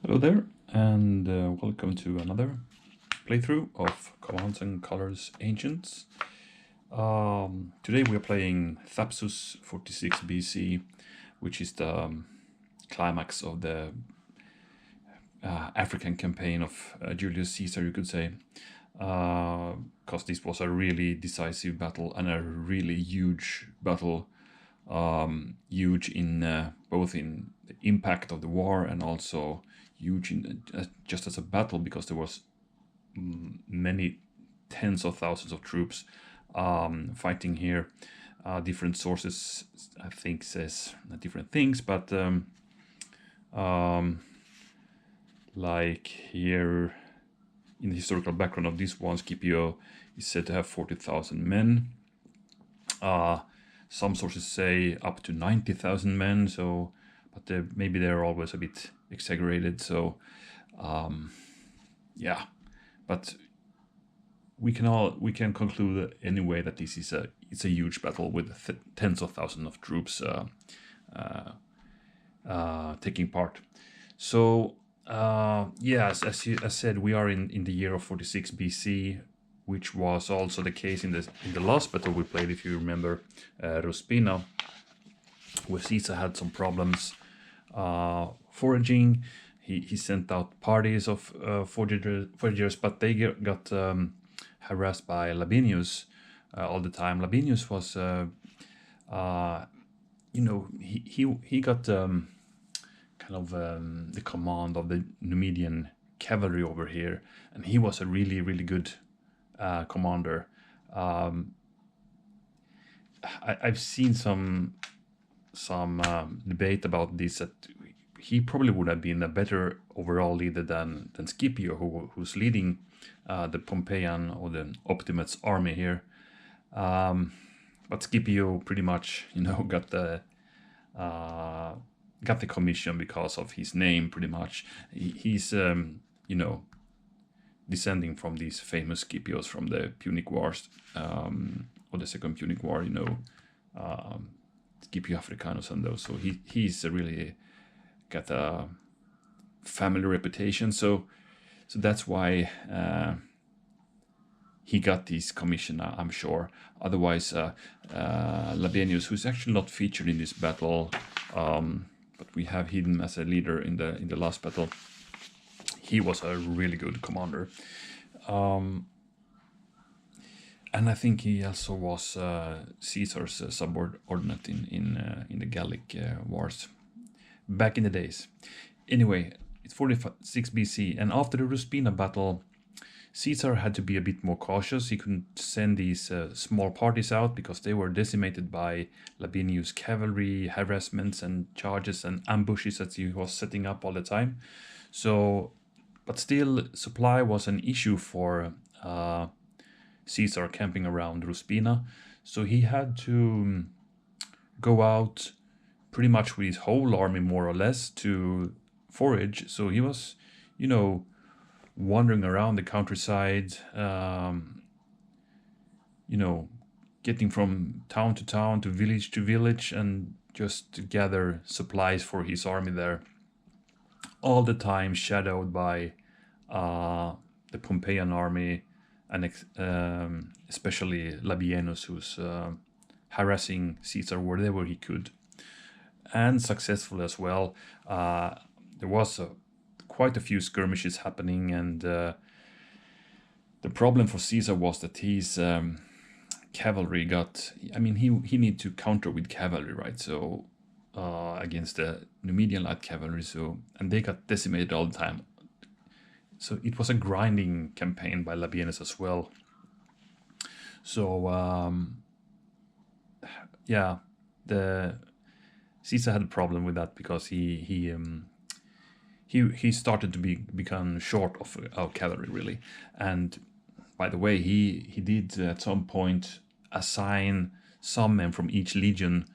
Hello there, and welcome to another playthrough of Commands and Colors Ancients. Today we are playing Thapsus 46 BC, which is the climax of the African campaign of Julius Caesar, you could say, because this was a really decisive battle and a really huge battle, huge in both in the impact of the war and also huge in just as a battle, because there was many tens of thousands of troops fighting here. Different sources, I think, says different things, but like here in the historical background of this one, Scipio is said to have 40,000 men. Some sources say up to 90,000 men, so but maybe they're always a bit exaggerated. So yeah, but we can conclude anyway that this is it's a huge battle with tens of thousands of troops taking part. So yes, as I said, we are in the year of 46 BC, which was also the case in the last battle we played, if you remember, Ruspina, where Caesar had some problems foraging. He sent out parties of foragers, but they got harassed by Labienus all the time. Labienus was, he got kind of the command of the Numidian cavalry over here, and he was a really good commander. I've seen some debate about this, that he probably would have been a better overall leader than Scipio, who's leading the Pompeian or the Optimates army here. But Scipio pretty much, got the commission because of his name. Pretty much, he's descending from these famous Scipios from the Punic Wars, or the Second Punic War. Scipio Africanus and those. So he's really got a family reputation. So that's why he got this commission, I'm sure. Otherwise, Labienus, who's actually not featured in this battle, but we have him as a leader in the last battle. He was a really good commander. And I think he also was Caesar's subordinate in the Gallic Wars back in the days. Anyway, it's 46 BC, and after the Ruspina battle, Caesar had to be a bit more cautious. He couldn't send these small parties out because they were decimated by Labienus' cavalry harassments and charges and ambushes that he was setting up all the time. So, but still, supply was an issue for Caesar camping around Ruspina. So he had to go out pretty much with his whole army, more or less, to forage. So he was, wandering around the countryside, getting from town to town, to village, and just to gather supplies for his army there. All the time shadowed by the Pompeian army, and especially Labienus, who's harassing Caesar wherever he could, and successful as well. There was quite a few skirmishes happening, and the problem for Caesar was that his cavalry he needed to counter with cavalry, right? So against the Numidian light cavalry, and they got decimated all the time. So it was a grinding campaign by Labienus as well. So the Caesar had a problem with that, because he started to become short of cavalry, really. And by the way, he did at some point assign some men from each legion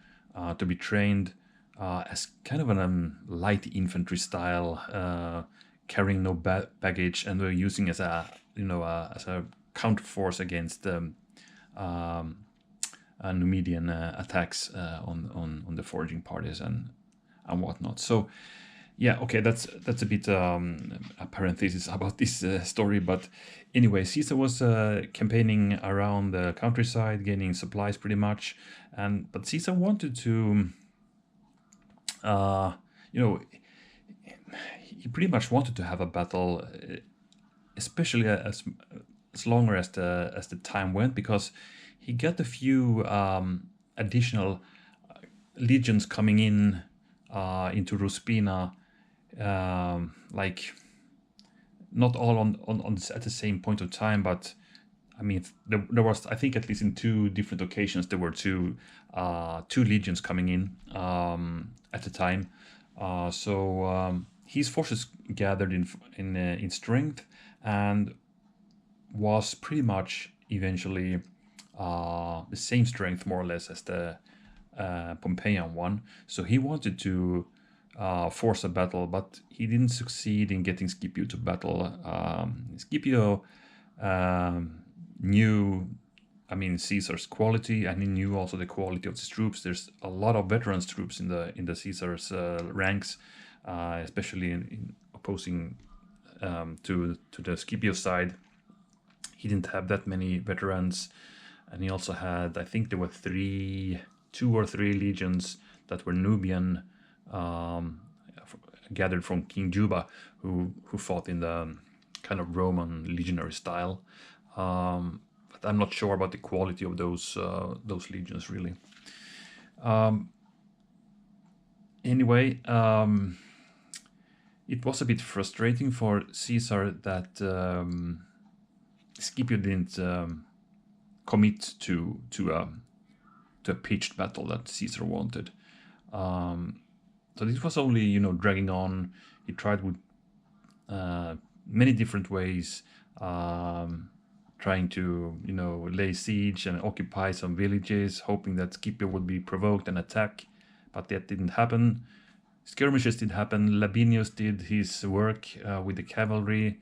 to be trained as kind of a light infantry style, carrying no baggage, and were using as a counter force against Numidian attacks on the foraging parties and whatnot. So Yeah, okay, that's a bit a parenthesis about this story, but anyway, Caesar was campaigning around the countryside, gaining supplies pretty much, and but Caesar wanted to, uh, you know, he pretty much wanted to have a battle, especially as longer as the time went, because he got a few additional legions coming in into Ruspina, like not all at the same point of time, but I mean there was, I think at least in two different occasions, there were two legions coming in at the time. So his forces gathered in strength and was pretty much eventually the same strength more or less as the Pompeian one. So he wanted to force a battle, but he didn't succeed in getting Scipio to battle. Scipio knew, I mean, Caesar's quality, and he knew also the quality of his troops. There's a lot of veterans troops in the Caesar's ranks, especially in opposing to the Scipio side. He didn't have that many veterans, and he also had, I think there were two or three legions that were Nubian, gathered from King Juba, who fought in the kind of Roman legionary style. But I'm not sure about the quality of those legions really. Anyway, it was a bit frustrating for Caesar that Scipio didn't commit to a pitched battle that Caesar wanted. So this was only, dragging on. He tried with many different ways, trying to, lay siege and occupy some villages, hoping that Scipio would be provoked and attack, but that didn't happen. Skirmishes did happen. Labienus did his work with the cavalry,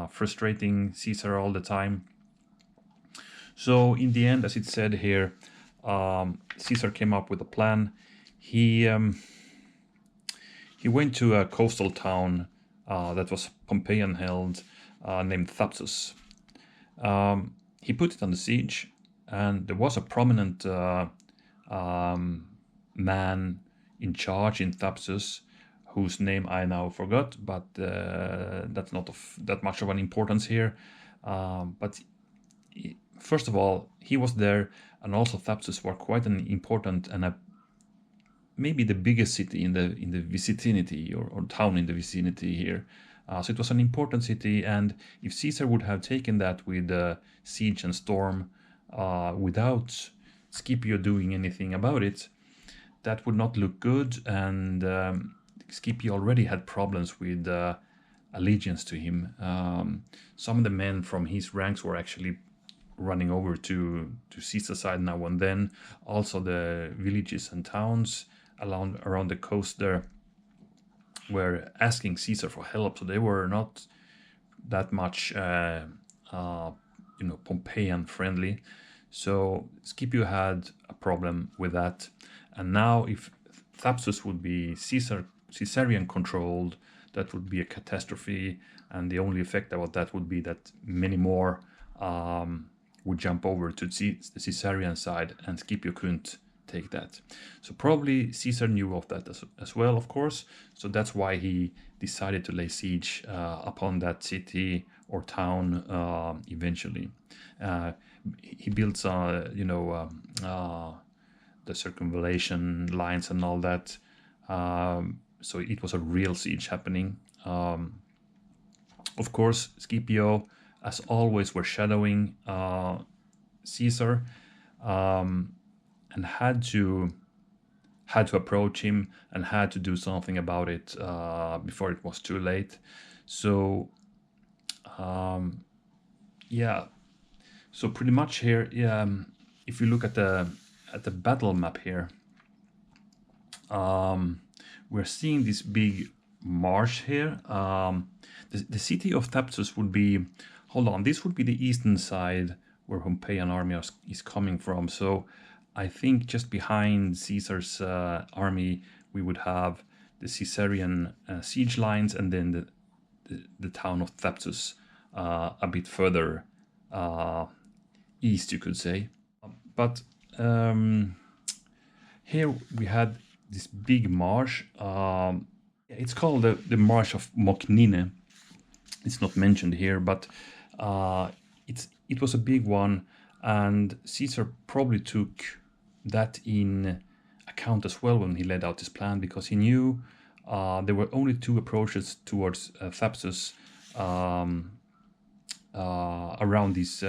frustrating Caesar all the time. So in the end, as it said here, Caesar came up with a plan. He went to a coastal town that was Pompeian held, named Thapsus. He put it under siege, and there was a prominent man in charge in Thapsus, whose name I now forgot, but that's not of that much of an importance here. But first of all, he was there, and also Thapsus were quite an important and maybe the biggest city in the vicinity, or town in the vicinity here. So it was an important city, and if Caesar would have taken that with siege and storm without Scipio doing anything about it, that would not look good, and Scipio already had problems with allegiance to him. Some of the men from his ranks were actually running over to Caesar's side now and then. Also the villages and towns around the coast there were asking Caesar for help, so they were not that much Pompeian friendly. So Scipio had a problem with that, and now if Thapsus would be Caesarian controlled, that would be a catastrophe, and the only effect about that would be that many more would jump over to the Caesarian side, and Scipio couldn't take that. So probably Caesar knew of that as well, of course. So that's why he decided to lay siege upon that city or town eventually. He built, the circumvallation lines and all that. So it was a real siege happening. Of course, Scipio, as always, were shadowing Caesar, and had to approach him and had to do something about it before it was too late. So so pretty much here, if you look at the battle map here, we're seeing this big marsh here. The city of Thapsus would be, this would be the eastern side where Pompeian army is coming from. So I think just behind Caesar's army, we would have the Caesarian siege lines, and then the town of Thapsus a bit further east, you could say. But here we had this big marsh. It's called the Marsh of Moknine. It's not mentioned here, but it was a big one, and Caesar probably took that in account as well when he laid out his plan, because he knew there were only 2 approaches towards Thapsus around this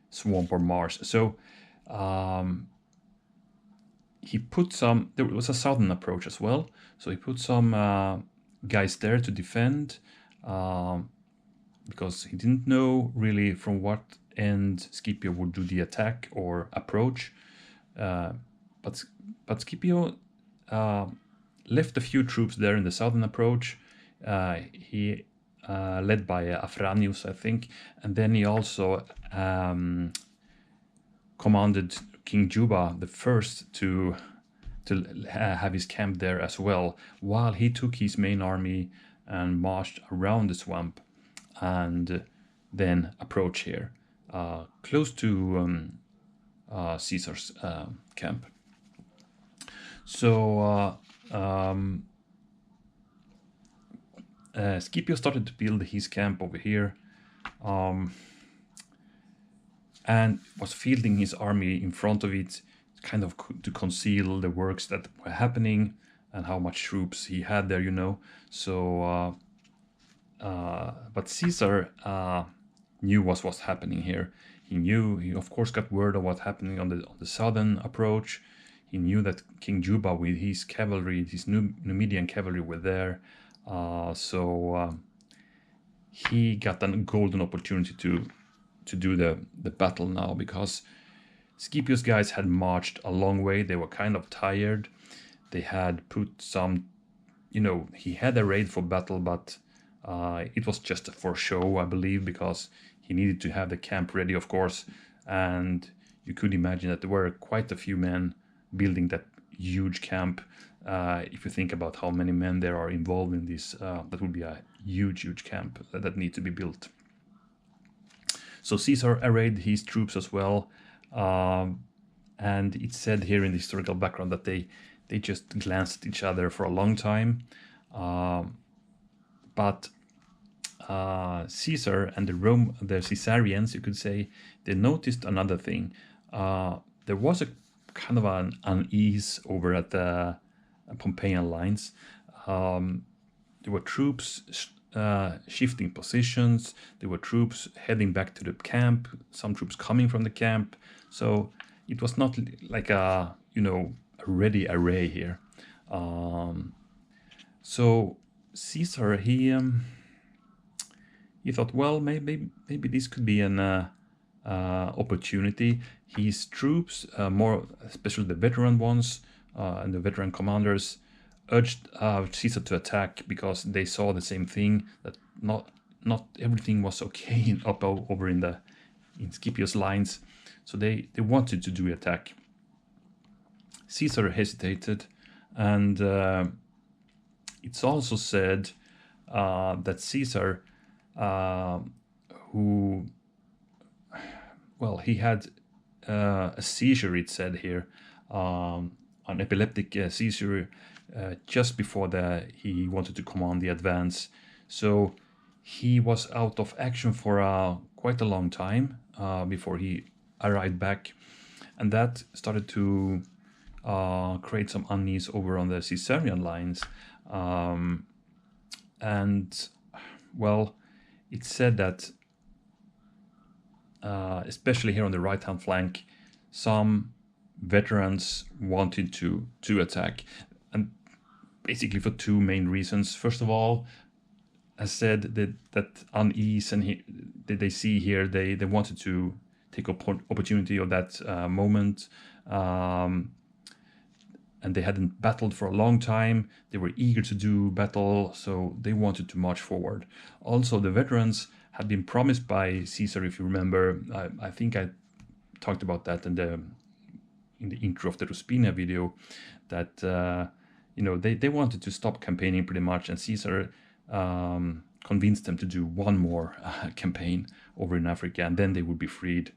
swamp or marsh. So he put some, there was a southern approach as well, so he put some guys there to defend, because he didn't know really from what end Scipio would do the attack or approach. But Scipio left a few troops there in the southern approach. He led by Afranius, I think, and then he also commanded King Juba the First to have his camp there as well, while he took his main army and marched around the swamp and then approach here, close to Caesar's camp. So Scipio started to build his camp over here, and was fielding his army in front of it, kind of to conceal the works that were happening and how much troops he had there, you know. So but Caesar knew what was happening here. He of course got word of what happening on the southern approach. He knew that King Juba with his cavalry, his Numidian cavalry, were there. So he got a golden opportunity to do the battle now, because Scipio's guys had marched a long way. They were kind of tired. They had put some, you know, he had arrayed for battle, but it was just for show, I believe, because he needed to have the camp ready, of course. And you could imagine that there were quite a few men building that huge camp. If you think about how many men there are involved in this, that would be a huge camp that need to be built. So Caesar arrayed his troops as well, and it's said here in the historical background that they just glanced at each other for a long time. But Caesar and the Caesarians, you could say, they noticed another thing. There was a kind of an unease over at the Pompeian lines. There were troops shifting positions. There were troops heading back to the camp, some troops coming from the camp. So it was not like a, you know, a ready array here. So Caesar, he thought, well, maybe this could be an opportunity. His troops, more especially the veteran ones and the veteran commanders, urged Caesar to attack, because they saw the same thing, that not everything was okay over in Scipio's lines. So they wanted to do attack. Caesar hesitated, and it's also said that Caesar, he had a seizure, it said here, an epileptic seizure just before he wanted to command the advance. So he was out of action for quite a long time before he arrived back, and that started to create some unease over on the Caesarian lines. And well, it's said that especially here on the right-hand flank, some veterans wanted to attack, and basically for 2 main reasons. First of all, as said, that unease and they see here, they wanted to take opportunity of that moment, and they hadn't battled for a long time. They were eager to do battle, so they wanted to march forward. Also, the veterans had been promised by Caesar, if you remember. I think I talked about that in the intro of the Ruspina video, that they wanted to stop campaigning pretty much, and Caesar convinced them to do one more campaign over in Africa, and then they would be freed.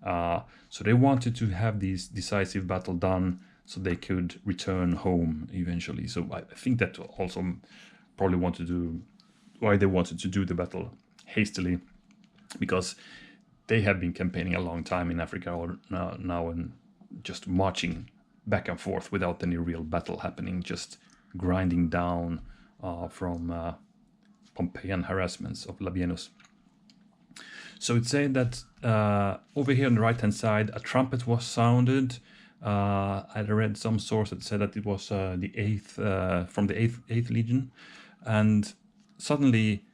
So they wanted to have this decisive battle done so they could return home eventually. So I think that also probably why they wanted to do the battle hastily, because they have been campaigning a long time in Africa now and just marching back and forth without any real battle happening, just grinding down from Pompeian harassments of Labienus. So it's said that over here on the right-hand side, a trumpet was sounded. I read some source that said that it was the eighth from the eighth legion, and suddenly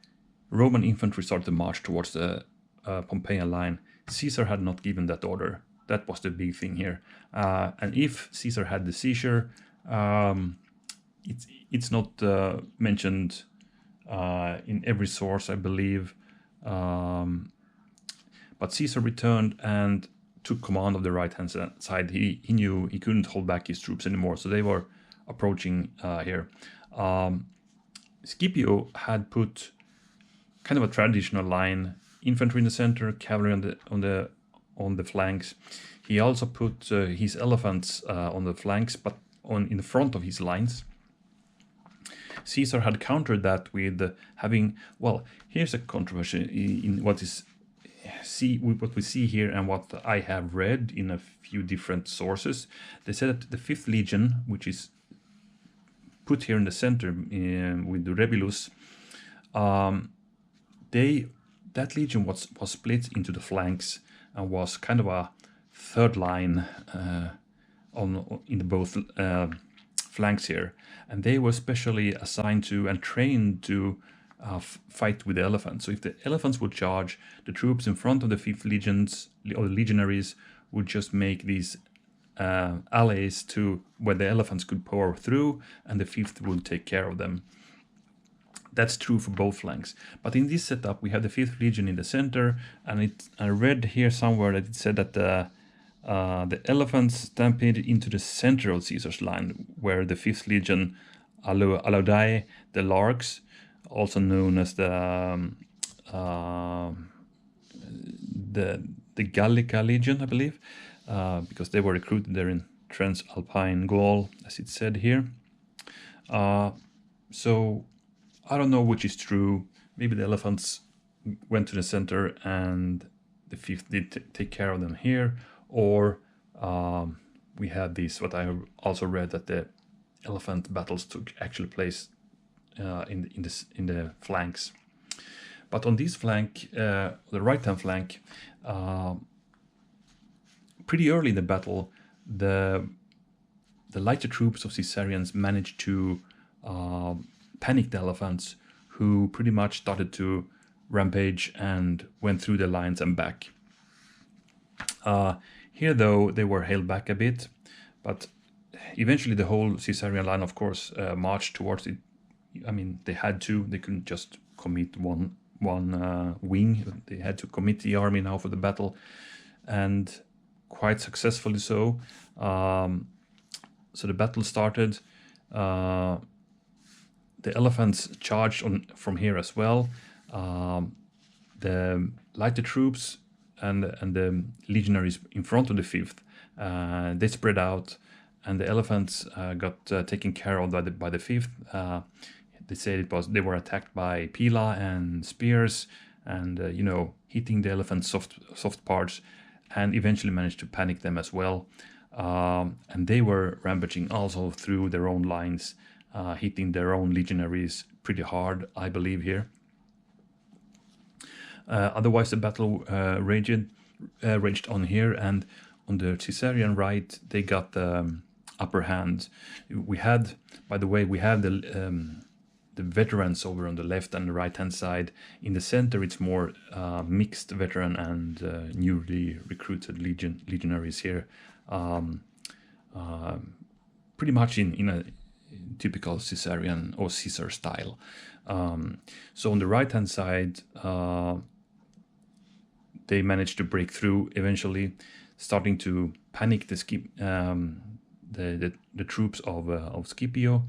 Roman infantry started to march towards the Pompeian line. Caesar had not given that order. That was the big thing here. And if Caesar had the seizure, it's not mentioned in every source, I believe. But Caesar returned and took command of the right-hand side. He knew he couldn't hold back his troops anymore, so they were approaching here. Scipio had put kind of a traditional line: infantry in the center, cavalry on the flanks. He also put his elephants on the flanks, but in the front of his lines. Caesar had countered that with having, well, here's a controversy in what we see here and what I have read in a few different sources. They said that the 5th Legion, which is put here in the center with the Rebellus, that legion was split into the flanks and was kind of a third line in both flanks here, and they were specially assigned to and trained to fight with the elephants. So if the elephants would charge, the troops in front of the 5th legions or the legionaries would just make these alleys to where the elephants could pour through, and the 5th would take care of them. That's true for both flanks. But in this setup, we have the 5th Legion in the center, and I read here somewhere that it said that the elephants stampeded into the center of Caesar's line, where the 5th Legion, Alaudae, the Larks, also known as the Gallica Legion, I believe, because they were recruited there in Transalpine Gaul, as it said here. So I don't know which is true. Maybe the elephants went to the center and the 5th did take care of them here, or we had this, what I also read, that the elephant battles took actually place in the flanks. But on this flank, the right-hand flank, pretty early in the battle, the lighter troops of Caesarians managed to panic the elephants, who pretty much started to rampage and went through the lines and back. Here, though, they were held back a bit, but eventually the whole Caesarian line, of course, marched towards it. I mean, they had to. They couldn't just commit one wing. They had to commit the army now for the battle, and quite successfully so. So the battle started. The elephants charged from here as well. The lighter troops and the legionaries in front of the 5th, they spread out, and the elephants got taken care of by the 5th. They said they were attacked by pila and spears, and hitting the elephants' soft parts, and eventually managed to panic them as well. And they were rampaging also through their own lines, hitting their own legionaries pretty hard, I believe, here. Otherwise, the battle raged on here, and on the Caesarian right, they got the upper hand. We had, by the way, the veterans over on the left and the right-hand side. In the center, it's more mixed veteran and newly recruited legionaries here, pretty much in a typical Caesarian or Caesar style. So on the right-hand side, they managed to break through eventually, starting to panic the the troops of Scipio,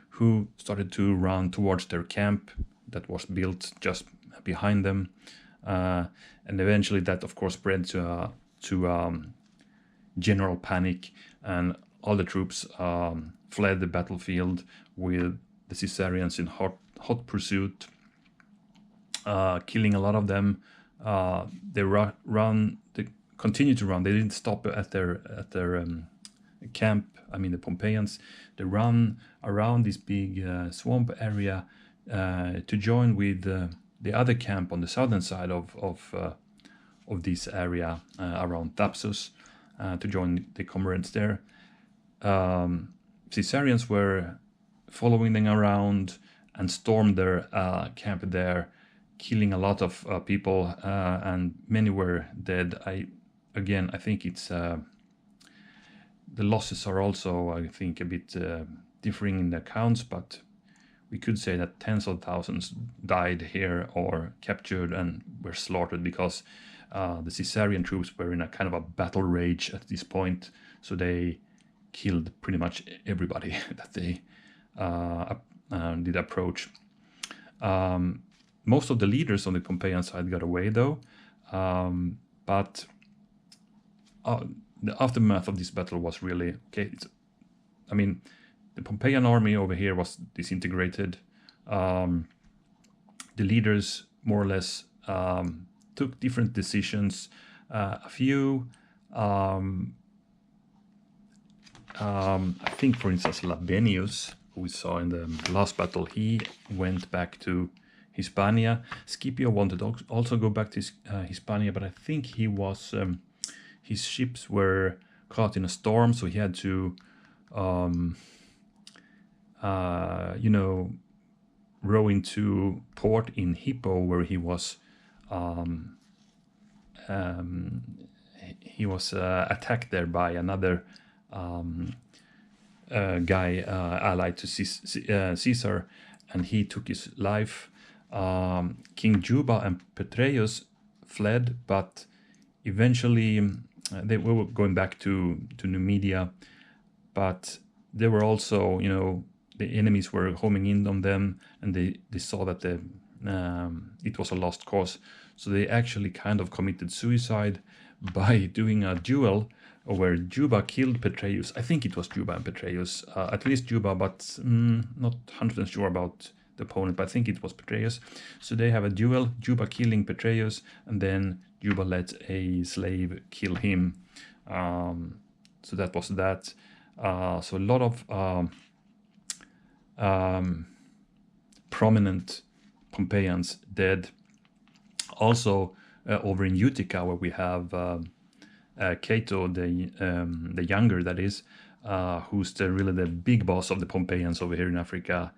who started to run towards their camp that was built just behind them, and eventually that of course spread to general panic, and all the troops fled the battlefield with the Caesarians in hot pursuit, killing a lot of them. They continued to run. They didn't stop at their camp. I mean, the Pompeians. They run around this big swamp area to join with the other camp on the southern side of this area around Thapsus, to join the comrades there. Caesarians were following them around and stormed their camp there, killing a lot of people, and many were dead. I think it's the losses are also, I think, a bit differing in the accounts, but we could say that tens of thousands died here or captured and were slaughtered, because the Caesarian troops were in a kind of a battle rage at this point, so they killed pretty much everybody that they did approach. Most of the leaders on the Pompeian side got away though, but the aftermath of this battle was really okay. The Pompeian army over here was disintegrated. The leaders more or less took different decisions. A few, I think, for instance, Labienus, who we saw in the last battle, he went back to Hispania. Scipio wanted also go back to Hispania, but I think he was his ships were caught in a storm, so he had to row into port in Hippo, where he was attacked there by another guy allied to Caesar, and he took his life. King Juba and Petreius fled, but eventually they were going back to Numidia, but they were also, the enemies were homing in on them, and they saw that it was a lost cause. So they actually kind of committed suicide by doing a duel where Juba killed Petreius. I think it was Juba and Petreius, at least Juba, but not 100% sure about the opponent, but I think it was Petreius. So they have a duel, Juba killing Petreius, and then Juba let a slave kill him. So that was that. So a lot of prominent Pompeians dead. Also over in Utica, where we have Cato, the younger, that is, who's really the big boss of the Pompeians over here in Africa.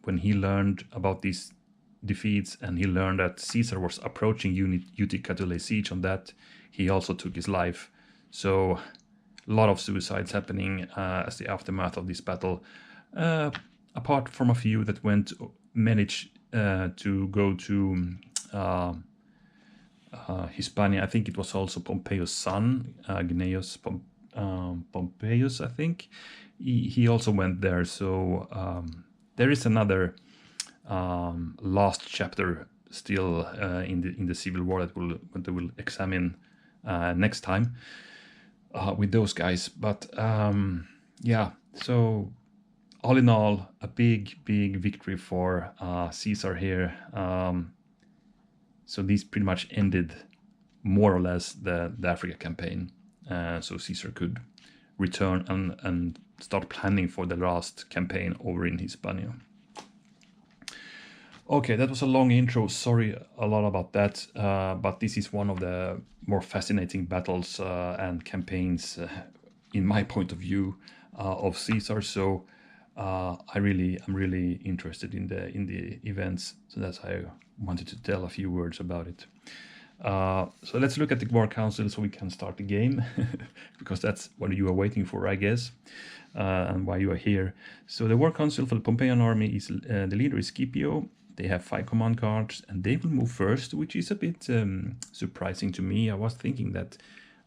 When he learned about these defeats and he learned that Caesar was approaching Utica to lay siege on that, he also took his life. So a lot of suicides happening as the aftermath of this battle, apart from a few that managed to go to Hispania. I think it was also Pompeius' son, Gnaeus Pompeius, I think. He also went there. So there is another last chapter still in the civil war that we'll examine next time with those guys. But yeah, so all in all, a big victory for Caesar here. So these pretty much ended more or less the Africa campaign. So Caesar could return and start planning for the last campaign over in Hispania. Okay, that was a long intro. Sorry a lot about that, but this is one of the more fascinating battles and campaigns, in my point of view, of Caesar. So I'm really interested in the events. So that's how I wanted to tell a few words about it. So let's look at the War Council so we can start the game, because that's what you are waiting for, I guess, and why you are here. So the War Council for the Pompeian army is the leader is Scipio. They have 5 command cards, and they will move first, which is a bit surprising to me. I was thinking that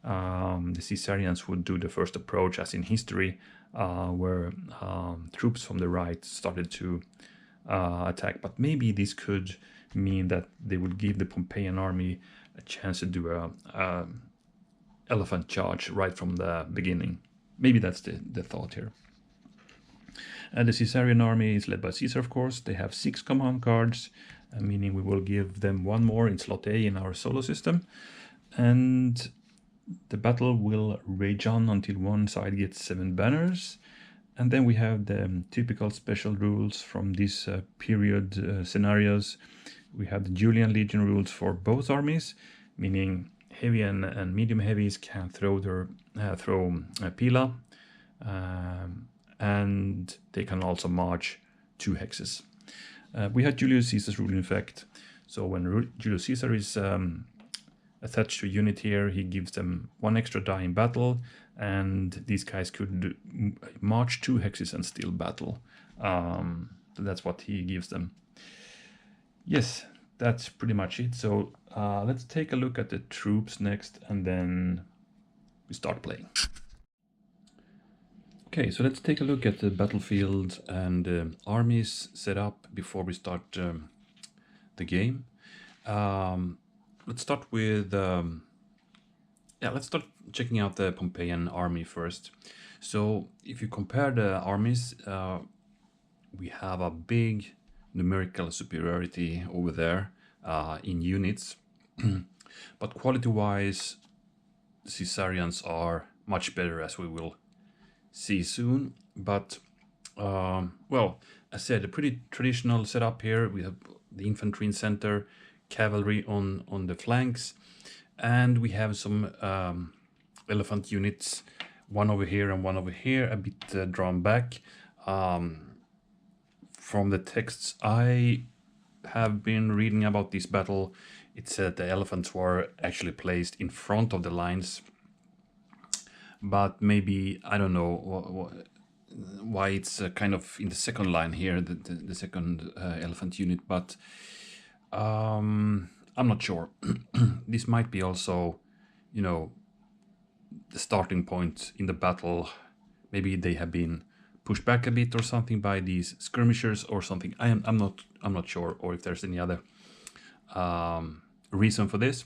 the Caesarians would do the first approach, as in history, where troops from the right started to attack. But maybe this could mean that they would give the Pompeian army a chance to do a elephant charge right from the beginning. Maybe that's the thought here. The Caesarian army is led by Caesar, of course. They have 6 command cards, meaning we will give them 1 more in slot A in our solo system. And the battle will rage on until one side gets 7 banners. And then we have the typical special rules from these period scenarios. We have the Julian Legion rules for both armies, meaning heavy and medium heavies can throw their pila, and they can also march 2 hexes. We had Julius Caesar's rule in effect. So when Julius Caesar is attached to a unit here, he gives them 1 extra die in battle, and these guys could march 2 hexes and still battle. So that's what he gives them. Yes, that's pretty much it. So let's take a look at the troops next, and then we start playing. Okay, so let's take a look at the battlefield and armies set up before we start the game. Let's start with let's start checking out the Pompeian army first. So if you compare the armies, we have a big numerical superiority over there in units, but quality-wise, the Caesarians are much better, as we will see soon. But well, as I said, a pretty traditional setup here. We have the infantry in center, cavalry on the flanks, and we have some elephant units, 1 over here and 1 over here, a bit drawn back. From the texts I have been reading about this battle, it said the elephants were actually placed in front of the lines, but maybe, I don't know why it's kind of in the second line here, the second elephant unit, but I'm not sure. This might be also, you know, the starting point in the battle. Maybe they have been pushed back a bit or something by these skirmishers or something. I'm not sure, or if there's any other reason for this.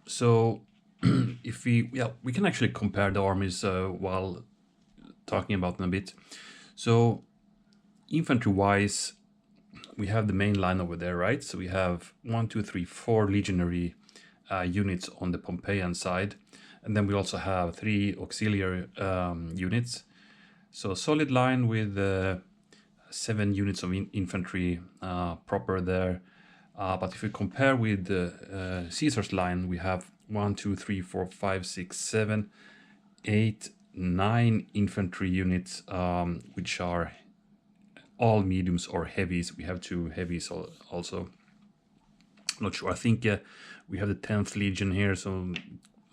So if we can actually compare the armies while talking about them a bit. So infantry wise, we have the main line over there, right? So we have 1, 2, 3, 4 legionary units on the Pompeian side, and then we also have 3 auxiliary units. So solid line with 7 units of infantry proper there. But if we compare with Caesar's line, we have 1, 2, 3, 4, 5, 6, 7, 8, 9 infantry units, which are all mediums or heavies. We have 2 heavies also. I'm not sure. I think we have the 10th Legion here, so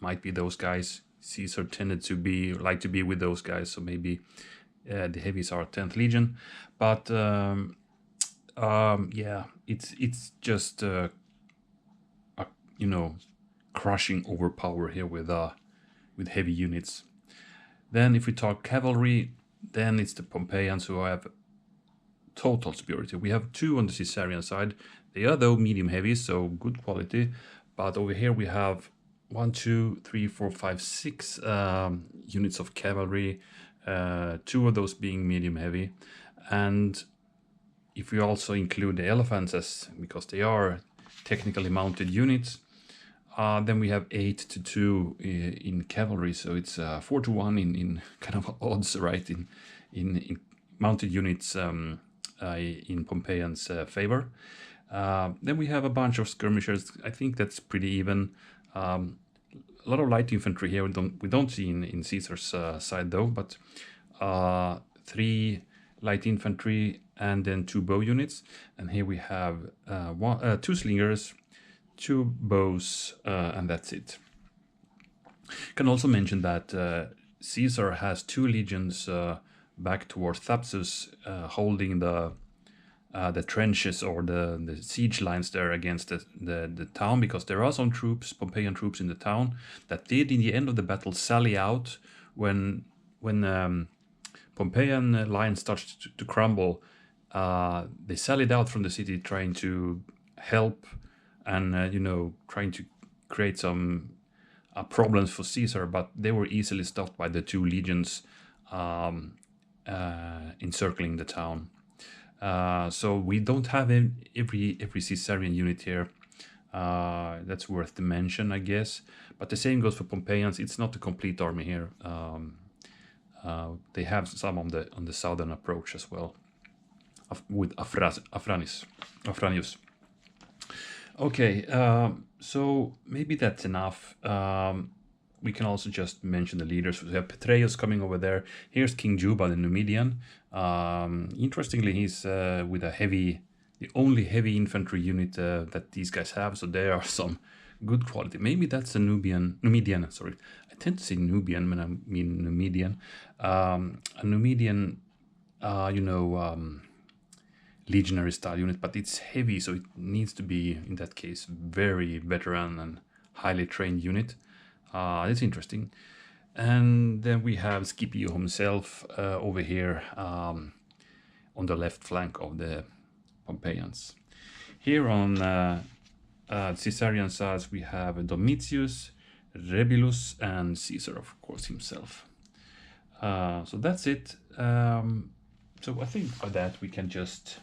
might be those guys. Caesar tended to like to be with those guys, so maybe the heavies are 10th Legion. But yeah, it's just you know, crushing overpower here with heavy units. Then if we talk cavalry, then it's the Pompeians who have total superiority. We have 2 on the Caesarian side. They are though medium heavy, so good quality. But over here we have 1, 2, 3, 4, 5, 6 units of cavalry, 2 of those being medium heavy. And if we also include the elephants, because they are technically mounted units, then we have 8 to 2 in cavalry. So it's 4 to 1 in kind of odds, right? In mounted units in Pompeian's favor. Then we have a bunch of skirmishers. I think that's pretty even. A lot of light infantry here we don't see in Caesar's side though, but 3 light infantry and then 2 bow units. And here we have 2 slingers, 2 bows, and that's it. Can also mention that Caesar has 2 legions back towards Thapsus, holding the the trenches or the siege lines there against the town, because there are some troops, Pompeian troops in the town, that did in the end of the battle sally out when Pompeian line starts to crumble. They sallied out from the city trying to help and trying to create some problems for Caesar, but they were easily stopped by the two legions encircling the town. So we don't have every Caesarian unit here. That's worth to mention, I guess. But the same goes for Pompeians. It's not a complete army here. They have some on the southern approach as well, with Afranius. Okay, so maybe that's enough. We can also just mention the leaders. We have Petreius coming over there. Here's King Juba, the Numidian. Interestingly, he's with the only heavy infantry unit that these guys have. So there are some good quality. Maybe that's a Numidian. Sorry, I tend to say Nubian when I mean Numidian. A Numidian, legionary style unit, but it's heavy, so it needs to be, in that case, very veteran and highly trained unit. It's interesting. And then we have Scipio himself over here on the left flank of the Pompeians. Here on Caesarian sides we have Domitius, Rebilus, and Caesar, of course, himself. So that's it. So I think by that we can just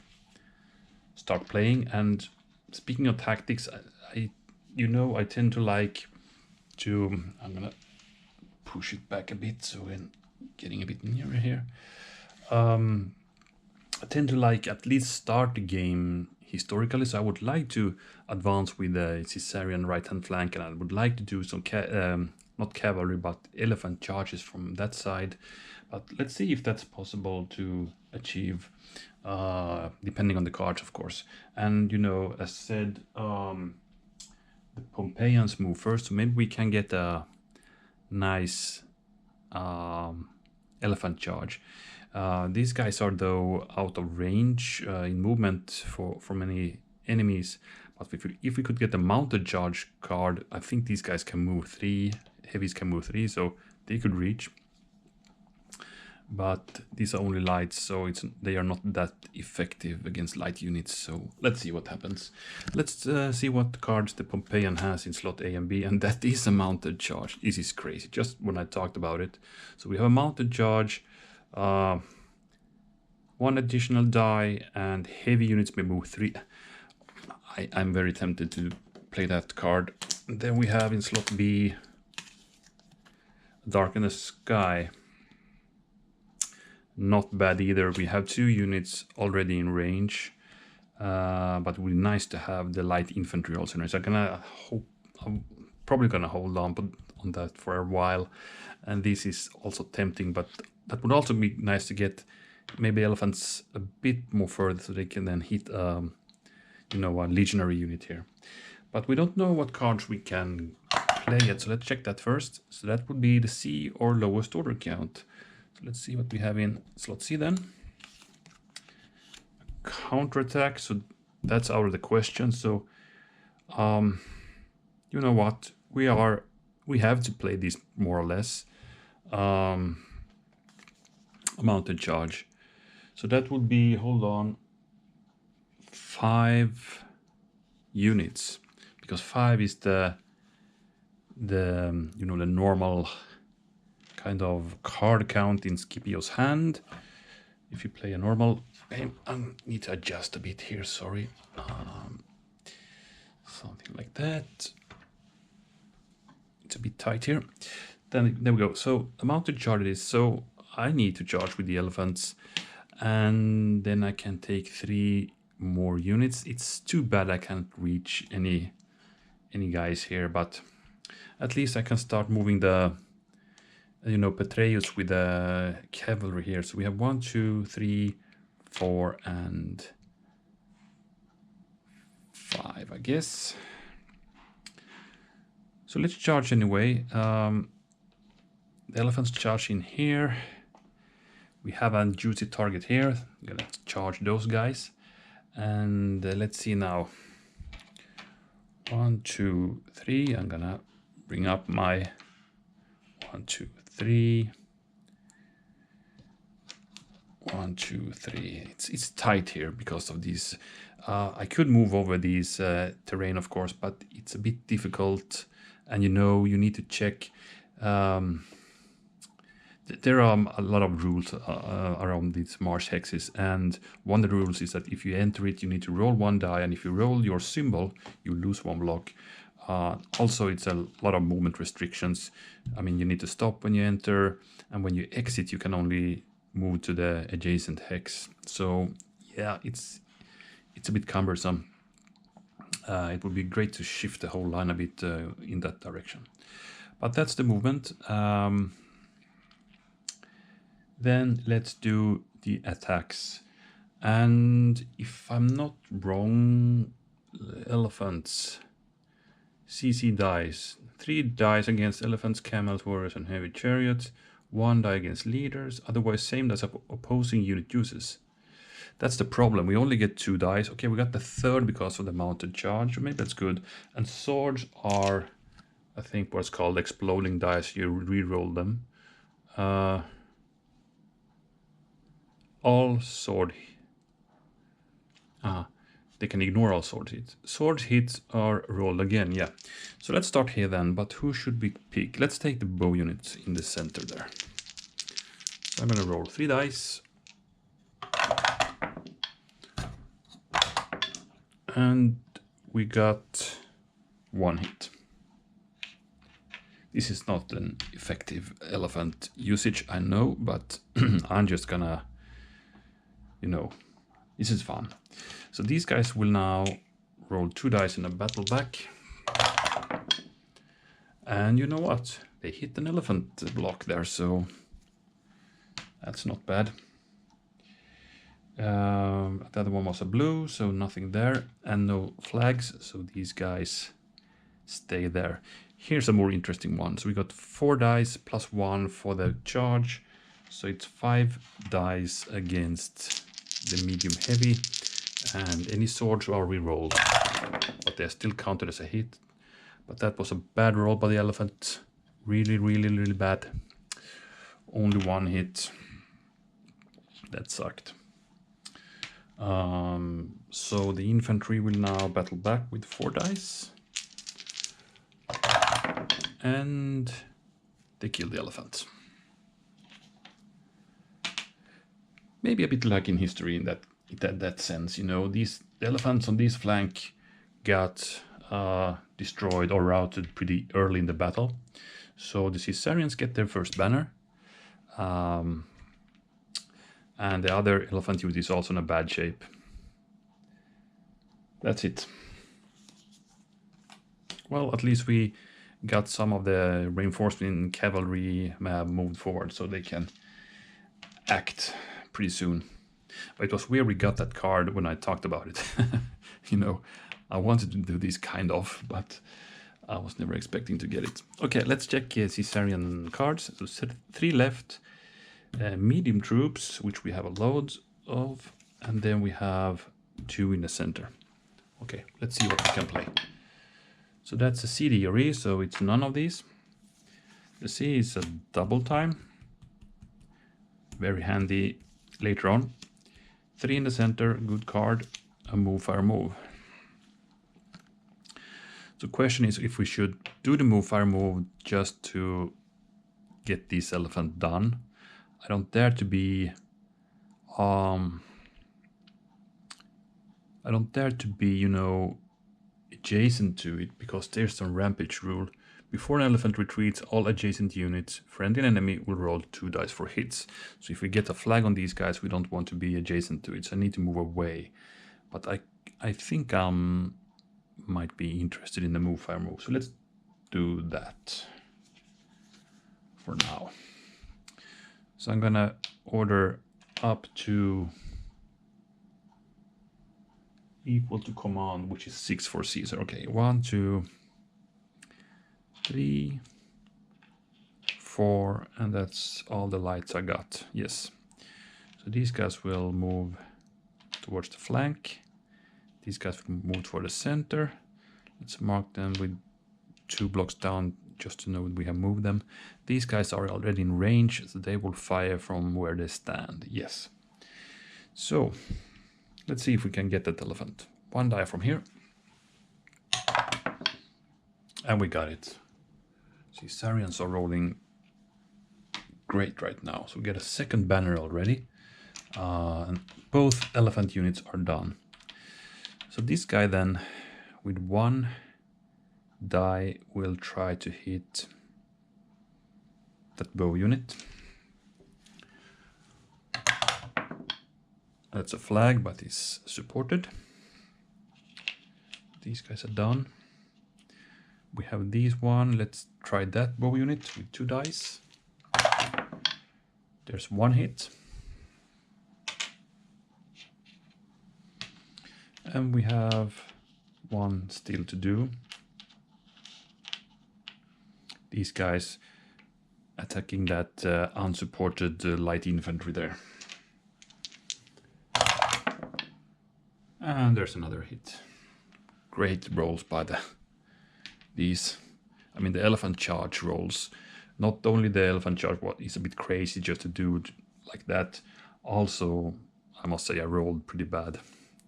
start playing. And speaking of tactics, I tend to like to, I'm gonna push it back a bit so we're getting a bit nearer here. I tend to like at least start the game historically, so I would like to advance with the Caesarian right hand flank, and I would like to do some not cavalry but elephant charges from that side. But let's see if that's possible to achieve, depending on the cards, of course. And as said, the Pompeians move first, so maybe we can get a nice elephant charge. These guys are though out of range in movement for many enemies, but if we could get a mounted charge card, I think these guys can move 3, heavies can move 3, so they could reach. But these are only lights, so they are not that effective against light units. So let's see what happens. Let's see what cards the Pompeian has in slot A and B, and that is a mounted charge. This is crazy, just when I talked about it. So we have a mounted charge, 1 additional die, and heavy units may move 3. I'm very tempted to play that card. Then we have in slot B, Dark in the Sky. Not bad either. We have 2 units already in range, but it would be nice to have the light infantry also. So I'm probably gonna hold on that for a while, and this is also tempting. But that would also be nice to get maybe elephants a bit more further, so they can then hit a legionary unit here. But we don't know what cards we can play yet, so let's check that first. So that would be the C or lowest order count. Let's see what we have in slot C then. Counterattack, so that's out of the question. So, you know what? We have to play this more or less. Mounted charge. So that would be, hold on, 5 units, because 5 is the normal kind of card count in Scipio's hand. If you play a normal game, I need to adjust a bit here, sorry. Something like that. It's a bit tight here. Then there we go. So a mounted charge it is. So I need to charge with the elephants, and then I can take 3 more units. It's too bad I can't reach any guys here, but at least I can start moving the Petreius with the cavalry here. So we have 1, 2, 3, 4, and 5, I guess. So let's charge anyway. The elephants charge in here. We have a juicy target here. I'm gonna charge those guys. And let's see now. 1, 2, 3. I'm gonna bring up my 1, 2, 3. 1, 2, 3. It's tight here because of these. I could move over these terrain, of course, but it's a bit difficult. And you need to check. There are a lot of rules around these marsh hexes, and one of the rules is that if you enter it, you need to roll 1 die, and if you roll your symbol, you lose 1 block. Also, it's a lot of movement restrictions. I mean, you need to stop when you enter, and when you exit, you can only move to the adjacent hex. So yeah, it's a bit cumbersome. It would be great to shift the whole line a bit in that direction. But that's the movement. Then let's do the attacks. And if I'm not wrong, elephants, CC dice. 3 dice against elephants, camels, warriors, and heavy chariots. 1 die against leaders, otherwise same as opposing unit uses. That's the problem. We only get 2 dice. Okay, we got the 3rd because of the mounted charge. Maybe that's good. And swords are, I think, what's called exploding dice. You re-roll them. All sword. They can ignore all sword hits. Sword hits are rolled again, yeah. So let's start here then, but who should we pick? Let's take the bow unit in the center there. So I'm gonna roll 3 dice. And we got 1 hit. This is not an effective elephant usage, I know, but I'm just gonna, this is fun. So these guys will now roll 2 dice in a battle back. And you know what? They hit an elephant block there, so that's not bad. The other one was a blue, so nothing there, and no flags, so these guys stay there. Here's a more interesting one. So we got 4 dice plus 1 for the charge, so it's 5 dice against the medium heavy, and any swords are re-rolled, but they're still counted as a hit. But that was a bad roll by the elephant. Really, really, really bad. Only 1 hit. That sucked. So the infantry will now battle back with 4 dice. And they kill the elephant. Maybe a bit like in history in that sense, the elephants on this flank got destroyed or routed pretty early in the battle. So the Caesarians get their first banner. And the other elephant unit is also in a bad shape. That's it. Well, at least we got some of the reinforcement cavalry moved forward so they can act pretty soon. But it was weird we got that card when I talked about it. I wanted to do this kind of, but I was never expecting to get it. Okay, let's check Caesarian cards. So 3 left. Medium troops, which we have a load of, and then we have 2 in the center. Okay, let's see what we can play. So that's a CDG, so it's none of these. The C is a double time. Very handy later on. 3 in the center, good card. A move, fire, move. The question is if we should do the move, fire, move just to get this elephant done. I don't dare to be adjacent to it, because there's some rampage rule. Before an elephant retreats, all adjacent units, friend and enemy, will roll 2 dice for hits. So if we get a flag on these guys, we don't want to be adjacent to it, so I need to move away. But I think I might be interested in the move, fire, move. So let's do that for now. So I'm gonna order up to equal to command, which is 6 for Caesar. Okay, 1, 2, 3, 4, and that's all the lights I got. Yes. So these guys will move towards the flank. These guys will move for the center. Let's mark them with 2 blocks down just to know we have moved them. These guys are already in range, so they will fire from where they stand. Yes. So let's see if we can get that elephant. 1 die from here. And we got it. Caesarians are rolling great right now. So we get a second banner already. And both elephant units are done. So this guy then, with 1 die, will try to hit that bow unit. That's a flag, but it's supported. These guys are done. We have these one. Let's try that bow unit with 2 dice. There's 1 hit. And we have 1 still to do. These guys attacking that unsupported light infantry there. And there's another hit. Great rolls by these. I mean, the elephant charge rolls. Not only the elephant charge, what is a bit crazy just to do it like that. Also, I must say I rolled pretty bad.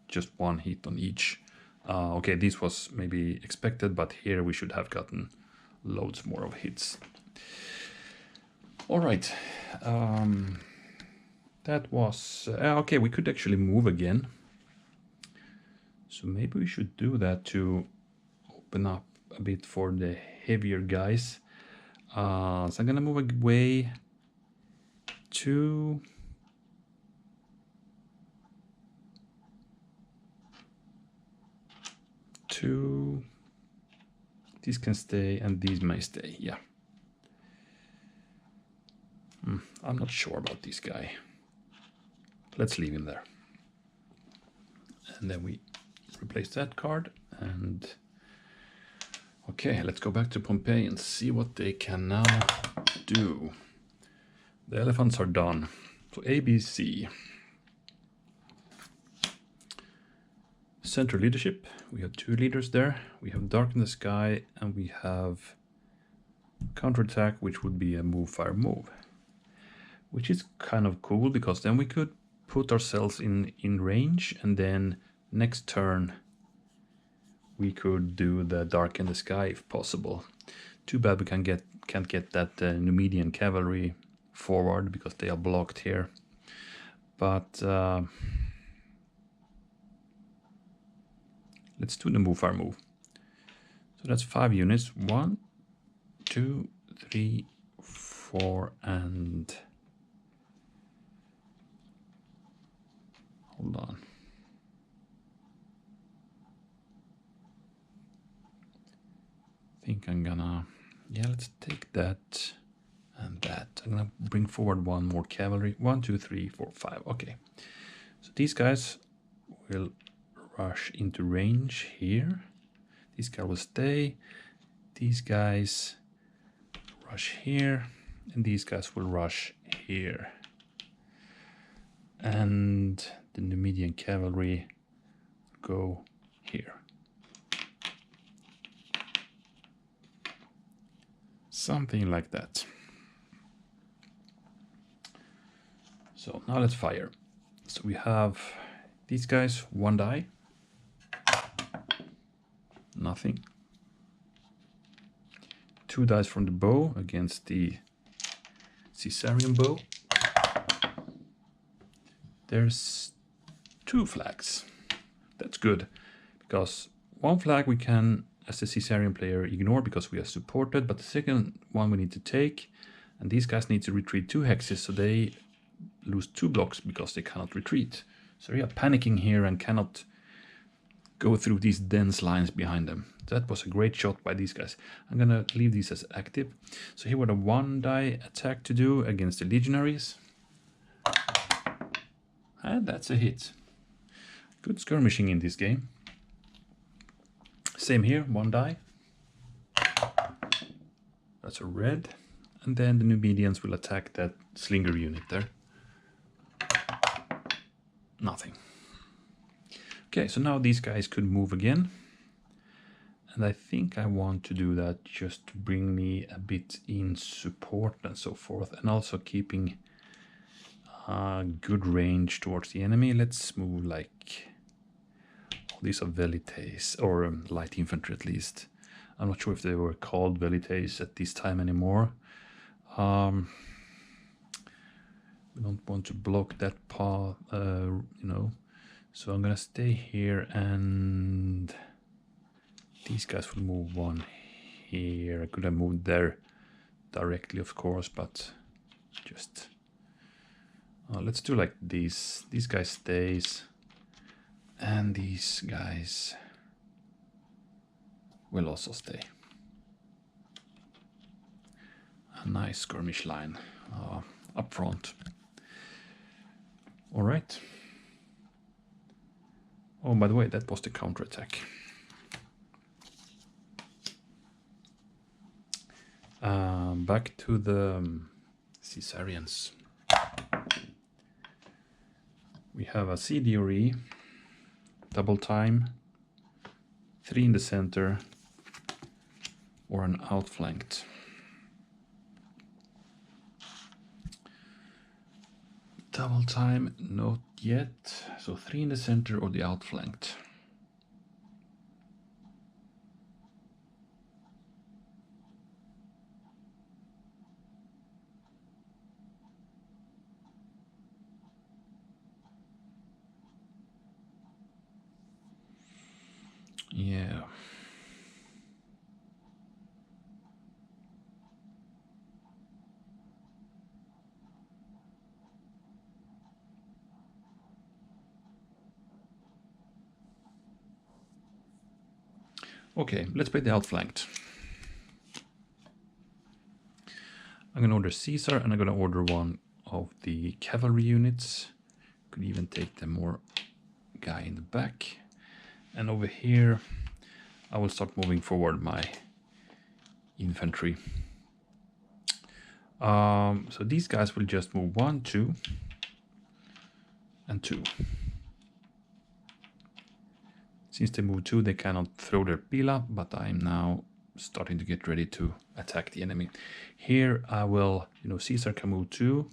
Just 1 hit on each. Okay, this was maybe expected, but here we should have gotten loads more of hits. All right. That was... okay, we could actually move again. So maybe we should do that to open up a bit for the heavier guys. So I'm gonna move away to... These can stay and these may stay, yeah. I'm not sure about this guy. Let's leave him there. And then we replace that card and... Okay, let's go back to Pompeii and see what they can now do. The elephants are done. So A, B, C. Center leadership. We have 2 leaders there. We have Dark in the Sky and we have counterattack, which would be a move, fire, move. Which is kind of cool because then we could put ourselves in range and then next turn we could do the Dark in the Sky if possible. Too bad we can't get that Numidian cavalry forward because they are blocked here. But let's do the move, fire, move. So that's 5 units. 1, 2, 3, 4, and... Hold on. I think I'm gonna... Yeah, let's take that and that. I'm gonna bring forward 1 more cavalry. 1, 2, 3, 4, 5. Okay. So these guys will rush into range here. These guys will stay. These guys rush here. And these guys will rush here. And the Numidian cavalry go here. Something like that. So now let's fire. So we have these guys, 1 die. Nothing. 2 dice from the bow against the Caesarian bow. There's 2 flags. That's good, because 1 flag we can, as a Caesarian player, ignore because we are supported, but the second one we need to take, and these guys need to retreat 2 hexes, so they lose 2 blocks because they cannot retreat. So they are panicking here and cannot go through these dense lines behind them. That was a great shot by these guys. I'm gonna leave these as active. So here were the 1 die attack to do against the legionaries. And that's a hit. Good skirmishing in this game. Same here, 1 die. That's a red. And then the Numidians will attack that slinger unit there. Nothing. Okay, so now these guys could move again. And I think I want to do that just to bring me a bit in support and so forth. And also keeping good range towards the enemy. Let's move like... These are velites, or light infantry at least. I'm not sure if they were called velites at this time anymore. We don't want to block that path, you know. So I'm gonna stay here, and these guys will move one here. I could have moved there directly, of course, but just let's do like this. These guys stays, and these guys will also stay. A nice skirmish line up front. All right. Oh, by the way, that was the counterattack. Back to the Caesarians. We have a CDRE, double time, 3 in the center, or an outflanked. Double time, not yet. So 3 in the center or the outflanked. Yeah. Okay, let's play the outflanked. I'm gonna order Caesar, and I'm gonna order one of the cavalry units. Could even take the more guy in the back. And over here, I will start moving forward my infantry. So these guys will just move 1, 2, and 2. Since they move 2, they cannot throw their pila, but I'm now starting to get ready to attack the enemy. Here I will, Caesar can move 2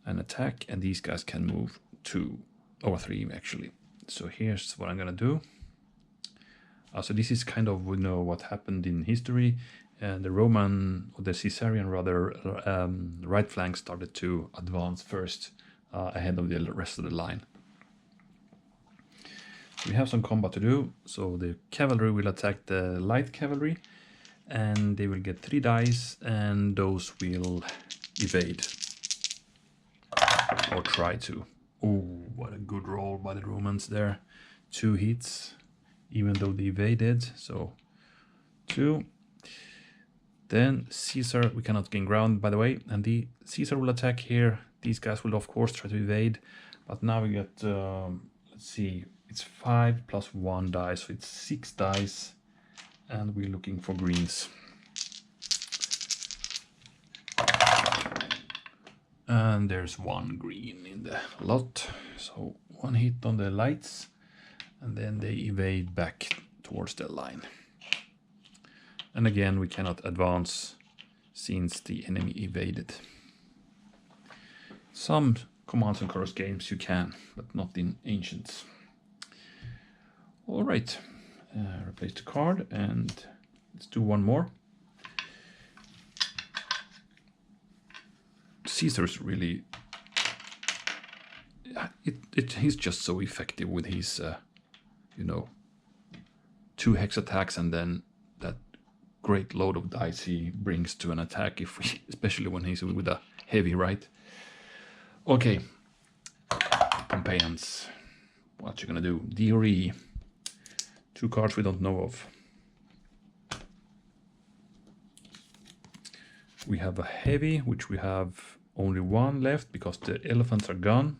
and attack, and these guys can move 2 or 3 actually. So here's what I'm gonna do. So this is kind of what happened in history, and the Caesarian rather right flank started to advance first ahead of the rest of the line. We have some combat to do, so the cavalry will attack the light cavalry, and they will get 3 dice, and those will evade or try to. Oh, what a good roll by the Romans there. 2 hits, even though they evaded. So 2. Then Caesar, we cannot gain ground, by the way, and the Caesar will attack here. These guys will of course try to evade, but now we get let's see, it's 5 plus 1 dice, so it's 6 dice, and we're looking for greens. And there's 1 green in the lot, so 1 hit on the lights, and then they evade back towards the line. And again, we cannot advance since the enemy evaded. Some Commands and Colors games you can, but not in Ancients. All right, replace the card, and let's do 1 more. Caesar's really, he's just so effective with his, 2 hex attacks, and then that great load of dice he brings to an attack, especially when he's with a heavy, right? Okay, Pompeians, what you gonna do? DRE, 2 cards we don't know of. We have a heavy, which we have only 1 left because the elephants are gone.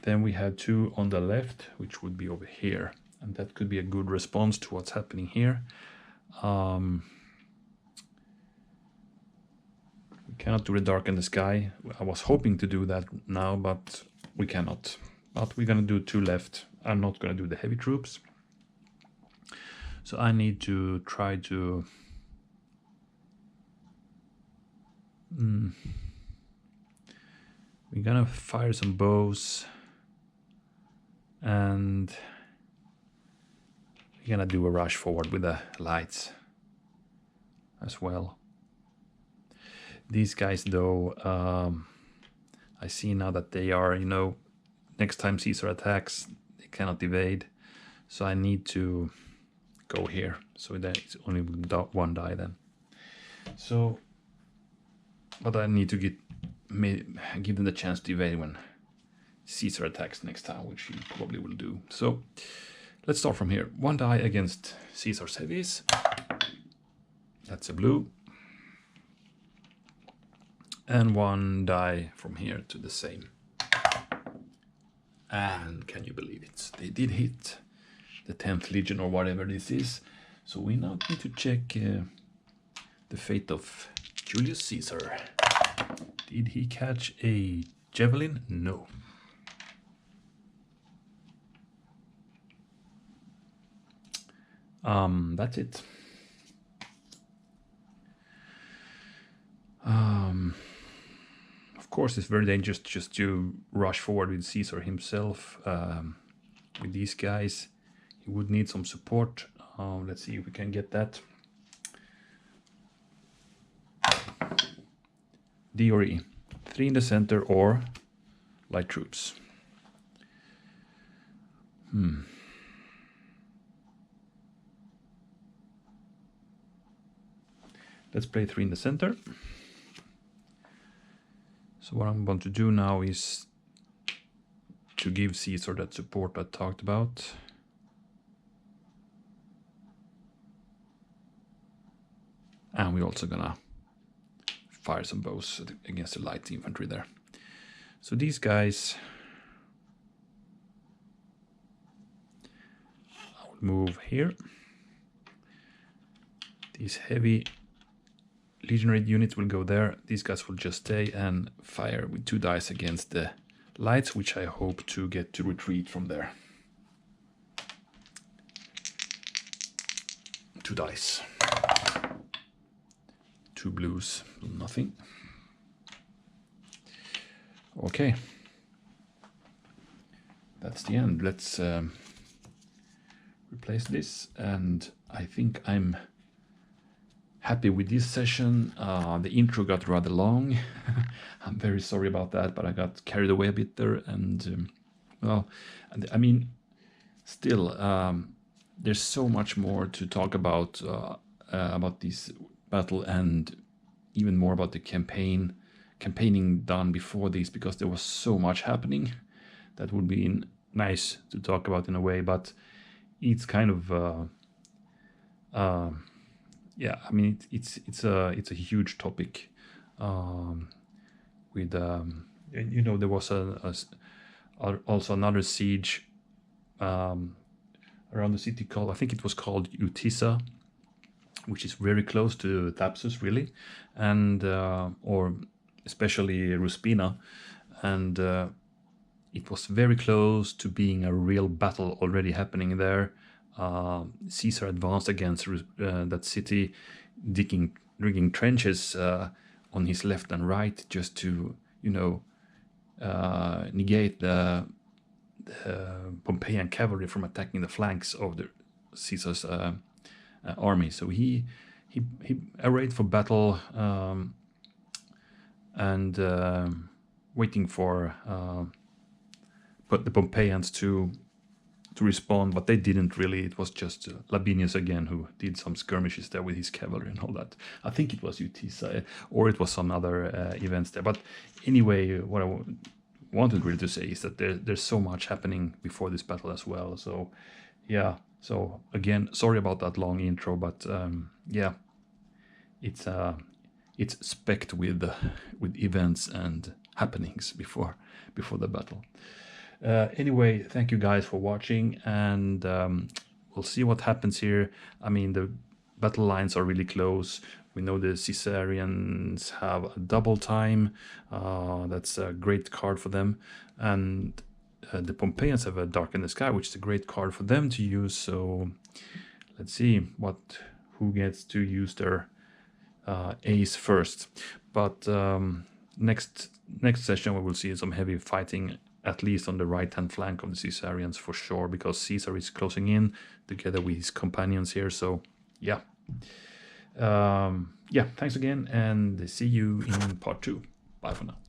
Then we have 2 on the left, which would be over here, and that could be a good response to what's happening here. We cannot do the dark in the sky. I was hoping to do that now, but we cannot. but we're gonna do 2 left. I'm not gonna do the heavy troops. So I need to try to we're gonna fire some bows, and we're gonna do a rush forward with the lights as well. These guys though, I see now that they are, you know, next time Caesar attacks, they cannot evade. So I need to go here. So that's only 1 die then. So, but I need to give them the chance to evade when Caesar attacks next time, which he probably will do. So let's start from here. 1 die against Caesar's heavies. That's a blue. And 1 die from here to the same. And can you believe it? They did hit the 10th Legion or whatever this is. So we now need to check the fate of Julius Caesar. Did he catch a javelin? No. That's it. Of course, it's very dangerous just to rush forward with Caesar himself. With these guys, he would need some support. Let's see if we can get that. D or E. 3 in the center or light troops. Let's play 3 in the center. So what I'm going to do now is to give Caesar that support I talked about. And we're also gonna fire some bows against the light infantry there. So these guys, I'll move here. These heavy legionary units will go there. These guys will just stay and fire with 2 dice against the lights, which I hope to get to retreat from there. 2 dice. 2 blues, nothing. Okay. That's the end. Let's replace this, and I think I'm happy with this session. The intro got rather long. I'm very sorry about that, but I got carried away a bit there, and well, I mean, still, there's so much more to talk about this battle, and even more about the campaigning done before this, because there was so much happening that would be nice to talk about in a way, but it's kind of yeah, I mean, it's a huge topic. With you know, there was also another siege around the city called, I think it was called Utisa, which is very close to Thapsus, really, and or especially Ruspina, and it was very close to being a real battle already happening there. Caesar advanced against that city, digging trenches on his left and right, just to, you know, negate the Pompeian cavalry from attacking the flanks of the Caesar's army. So he arrayed for battle, and waiting for the Pompeians to respond, but they didn't really. It was just Labienus again who did some skirmishes there with his cavalry and all that. I think it was Utisa, or it was some other events there. But anyway, what I wanted really to say is that there's so much happening before this battle as well. So yeah, so again, sorry about that long intro, but yeah, it's specced with events and happenings before the battle. Anyway, thank you guys for watching, and we'll see what happens here. I mean, the battle lines are really close. We know the Caesarians have a double time. That's a great card for them. And the Pompeians have a Dark in the Sky, which is a great card for them to use. So let's see who gets to use their ace first. But next session we will see some heavy fighting, at least on the right-hand flank of the Caesarians for sure, because Caesar is closing in together with his companions here. So yeah. Yeah, thanks again, and see you in part 2. Bye for now.